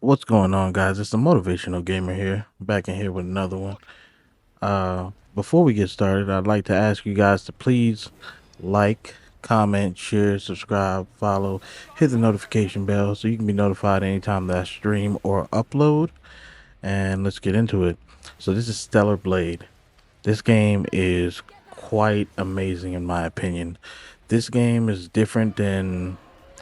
What's going on, guys? It's the Motivational Gamer here, back in here with another one. Before we get started, I'd like to ask you guys to please like, comment, share, subscribe, follow, hit the notification bell so you can be notified anytime that I stream or upload. And let's get into it. So this is Stellar Blade. This game is quite amazing in my opinion. This game is different than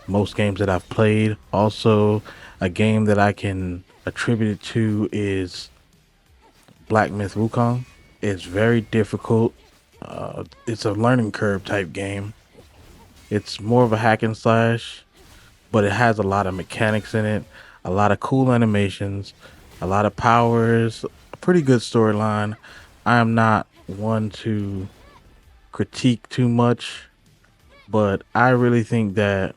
most games that I've played. Also, a game that I can attribute it to is Black Myth Wukong. It's very difficult. It's a learning curve type game. It's more of a hack and slash, but it has a lot of mechanics in it, a lot of cool animations, a lot of powers, a pretty good storyline. I am not one to critique too much, but I really think that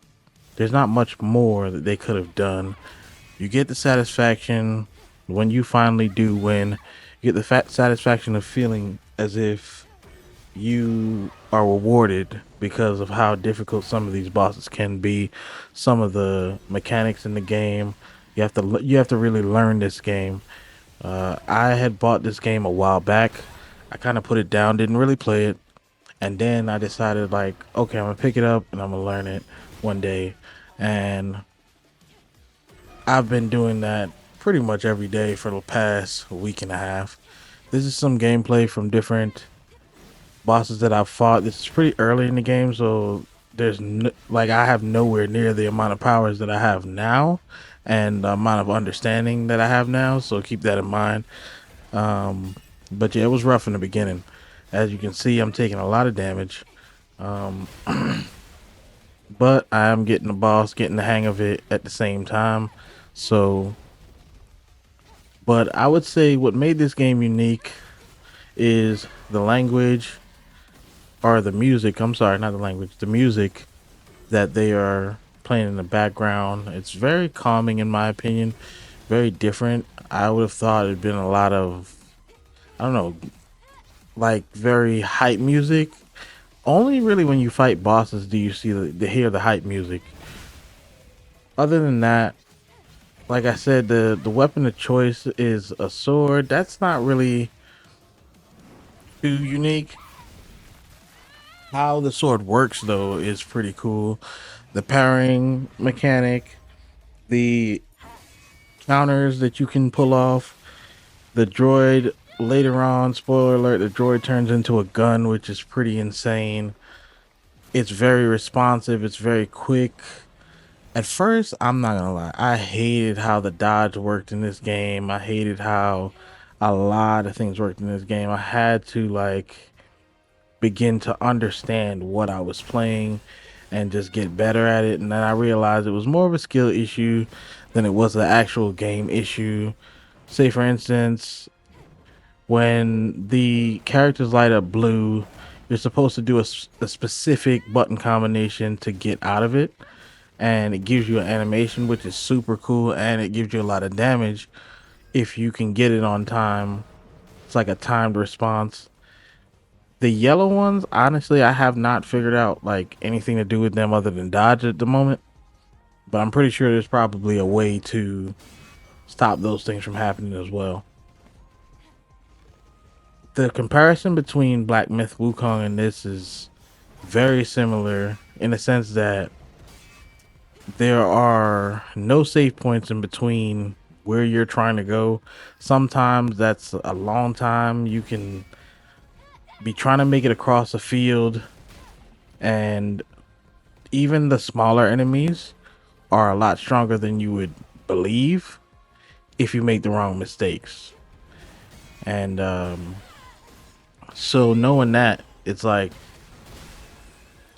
there's not much more that they could have done. You get the satisfaction when you finally do win. You get the satisfaction of feeling as if you are rewarded because of how difficult some of these bosses can be, some of the mechanics in the game. You have to really learn this game. I had bought this game a while back. I kind of put it down, didn't really play it, and then I decided like, okay, I'm gonna pick it up and I'm gonna learn it one day. And I've been doing that pretty much every day for the past week and a half. This is some gameplay from different bosses that I've fought. This is pretty early in the game, so like I have nowhere near the amount of powers that I have now and the amount of understanding that I have now. So keep that in mind. But yeah, it was rough in the beginning. As you can see, I'm taking a lot of damage. Um, but I am getting the boss, getting the hang of it at the same time. So, but I would say what made this game unique is the language or the music. I'm sorry, not the language, the music that they are playing in the background. It's very calming, in my opinion, very different. I would have thought it'd been a lot of, I don't know, like very hype music. Only really when you fight bosses do you see the hear the hype music. Other than that, like I said, the weapon of choice is a sword. That's not really too unique. How the sword works though is pretty cool. The parrying mechanic, the counters that you can pull off, the droid later on, spoiler alert, the droid turns into a gun, which is pretty insane. It's very responsive, it's very quick. At first, I'm not gonna lie, I hated how the dodge worked in this game. I hated how a lot of things worked in this game. I had to like begin to understand what I was playing and just get better at it. And then I realized it was more of a skill issue than it was an actual game issue. Say, for instance, when the characters light up blue, you're supposed to do a specific button combination to get out of it. And it gives you an animation, which is super cool. And it gives you a lot of damage if you can get it on time. It's like a timed response. The yellow ones, honestly, I have not figured out like anything to do with them other than dodge at the moment. But I'm pretty sure there's probably a way to stop those things from happening as well. The comparison between Black Myth Wukong and this is very similar in the sense that there are no save points in between where you're trying to go. Sometimes that's a long time. You can be trying to make it across a field, and even the smaller enemies are a lot stronger than you would believe if you make the wrong mistakes. And so knowing that, it's like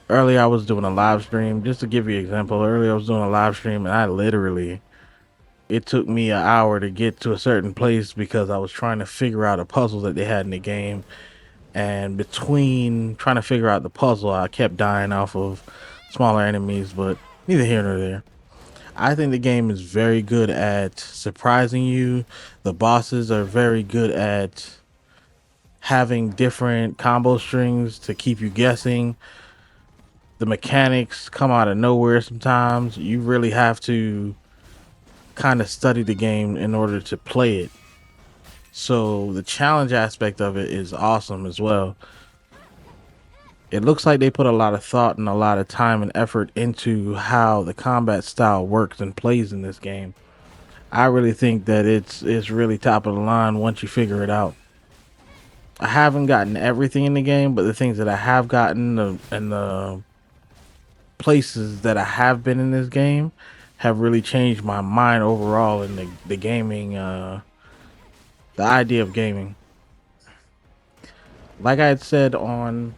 earlier I was doing a live stream. Just to give you an example, earlier I was doing a live stream and I literally it took me an hour to get to a certain place because I was trying to figure out a puzzle that they had in the game. And between trying to figure out the puzzle, I kept dying off of smaller enemies, but neither here nor there. I think the game is very good at surprising you. The bosses are very good at having different combo strings to keep you guessing. The mechanics come out of nowhere sometimes. You really have to kind of study the game in order to play it. So the challenge aspect of it is awesome as well. It looks like they put a lot of thought and a lot of time and effort into how the combat style works and plays in this game. I really think that it's really top of the line once you figure it out. I haven't gotten everything in the game, but the things that I have gotten and the places that I have been in this game have really changed my mind overall in the gaming, the idea of gaming. Like I had said on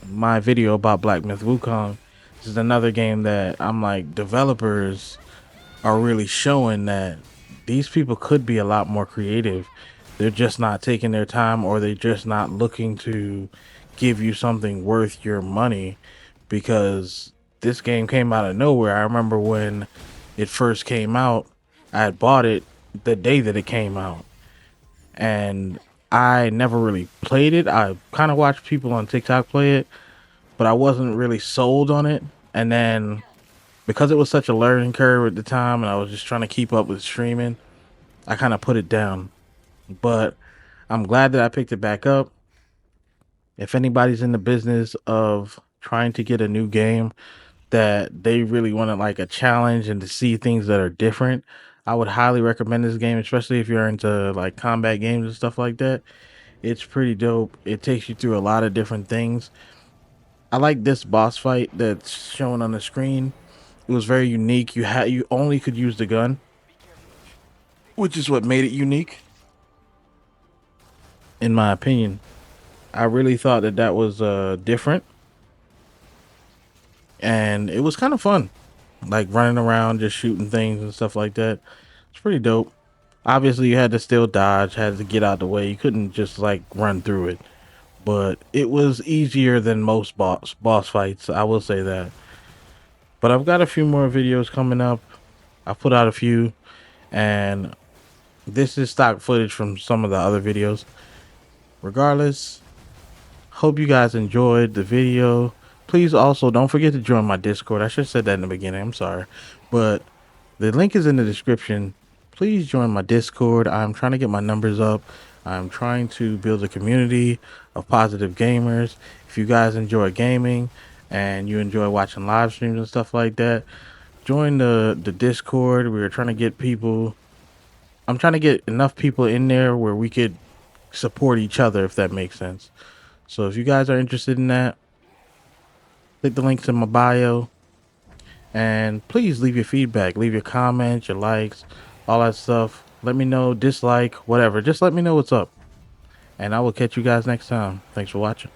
my video about Black Myth Wukong, this is another game that I'm like, developers are really showing that these people could be a lot more creative. They're just not taking their time, or they're just not looking to give you something worth your money, because this game came out of nowhere. I remember when it first came out, I had bought it the day that it came out, and I never really played it. I kind of watched people on TikTok play it, but I wasn't really sold on it. And then because it was such a learning curve at the time and I was just trying to keep up with streaming, I kind of put it down. But I'm glad that I picked it back up. If anybody's in the business of trying to get a new game that they really want to like a challenge and to see things that are different, I would highly recommend this game, especially if you're into like combat games and stuff like that. It's pretty dope. It takes you through a lot of different things. I like this boss fight that's shown on the screen. It was very unique. You only could use the gun, which is what made it unique, in my opinion. I really thought that that was different, and it was kind of fun, like running around just shooting things and stuff like that. It's pretty dope. Obviously, you had to still dodge, had to get out the way. You couldn't just like run through it, but it was easier than most boss fights. I will say that. But I've got a few more videos coming up. I've put out a few, and this is stock footage from some of the other videos. Regardless, hope you guys enjoyed the video. Please also don't forget to join my Discord. I should have said that in the beginning. I'm sorry. But the link is in the description. Please join my Discord. I'm trying to get my numbers up. I'm trying to build a community of positive gamers. If you guys enjoy gaming and you enjoy watching live streams and stuff like that, join the Discord. We're trying to get people. I'm trying to get enough people in there where we could support each other, if that makes sense. So if you guys are interested in that, click the links in my bio, and please leave your feedback, leave your comments, your likes, all that stuff. Let me know, dislike, whatever. Just let me know what's up, and I will catch you guys next time. Thanks for watching.